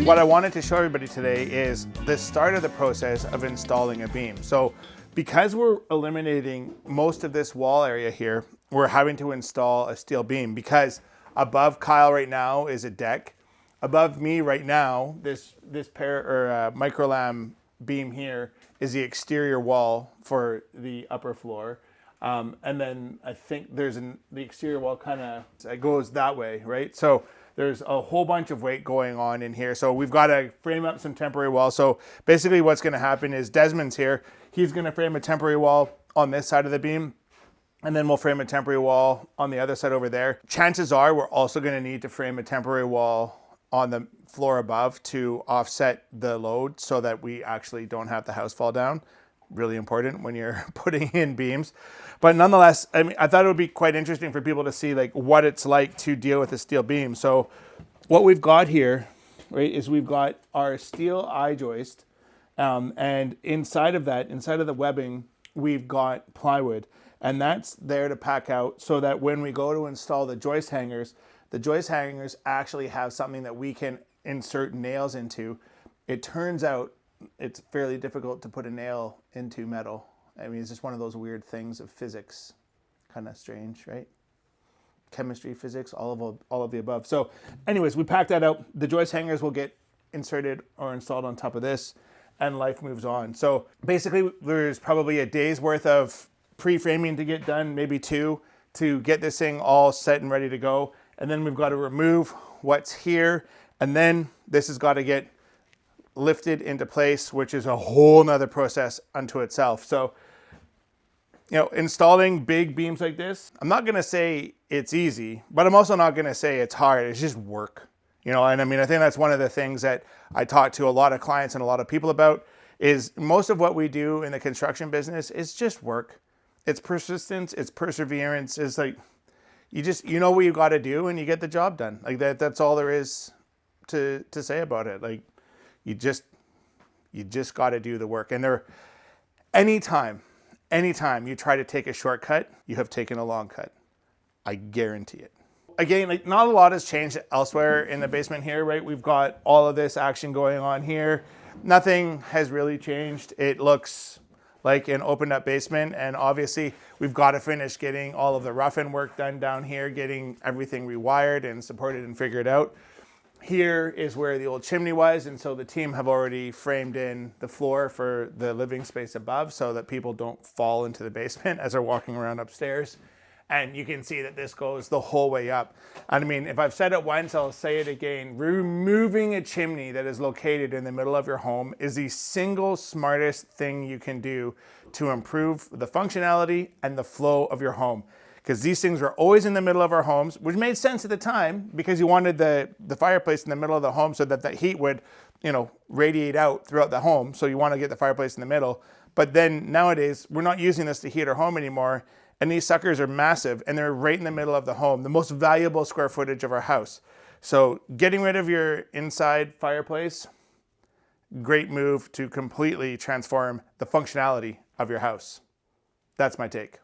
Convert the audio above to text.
what I wanted to show everybody today is the start of the process of installing a beam. So because we're eliminating most of this wall area here, we're having to install a steel beam because above Kyle right now is a deck. Above me right now, this microlam beam here is the exterior wall for the upper floor. And then I think there's the exterior wall kind of goes that way, right? So there's a whole bunch of weight going on in here. So we've got to frame up some temporary walls. So basically what's going to happen is Desmond's here. He's going to frame a temporary wall on this side of the beam. And then we'll frame a temporary wall on the other side over there. Chances are we're also going to need to frame a temporary wall on the floor above to offset the load so that we actually don't have the house fall down. Really important when you're putting in beams. But nonetheless, I mean, I thought it would be quite interesting for people to see like what it's like to deal with a steel beam. So what we've got here, right, is we've got our steel eye joist. And inside of that, inside of the webbing, we've got plywood. And that's there to pack out so that when we go to install the joist hangers actually have something that we can insert nails into. It turns out it's fairly difficult to put a nail into metal. I mean, it's just one of those weird things of physics. Kind of strange, right? Chemistry, physics, all of the above. So anyways, we packed that out. The joist hangers will get inserted or installed on top of this, and life moves on. So basically, there's probably a day's worth of pre-framing to get done, maybe 2, to get this thing all set and ready to go. And then we've got to remove what's here. And then this has got to get lifted into place, which is a whole nother process unto itself. So, you know, installing big beams like this, I'm not going to say it's easy, but I'm also not going to say it's hard. It's just work, you know? And I mean, I think that's one of the things that I talk to a lot of clients and a lot of people about is most of what we do in the construction business is just work. It's persistence, it's perseverance. It's like, you know what you got to do and you get the job done. Like that's all there is to say about it. Like you just got to do the work. And anytime you try to take a shortcut, you have taken a long cut. I guarantee it. Again, like not a lot has changed elsewhere in the basement here, right? We've got all of this action going on here. Nothing has really changed. It looks like an opened up basement, and obviously we've got to finish getting all of the rough-in work done down here, getting everything rewired and supported and figured out. Here is where the old chimney was, and so the team have already framed in the floor for the living space above so that people don't fall into the basement as they're walking around upstairs. And you can see that this goes the whole way up. And I mean, if I've said it once, I'll say it again. Removing a chimney that is located in the middle of your home is the single smartest thing you can do to improve the functionality and the flow of your home. Because these things were always in the middle of our homes, which made sense at the time because you wanted the fireplace in the middle of the home so that the heat would, you know, radiate out throughout the home. So you want to get the fireplace in the middle. But then nowadays, we're not using this to heat our home anymore. And these suckers are massive and they're right in the middle of the home, the most valuable square footage of our house. So getting rid of your inside fireplace, great move to completely transform the functionality of your house. That's my take.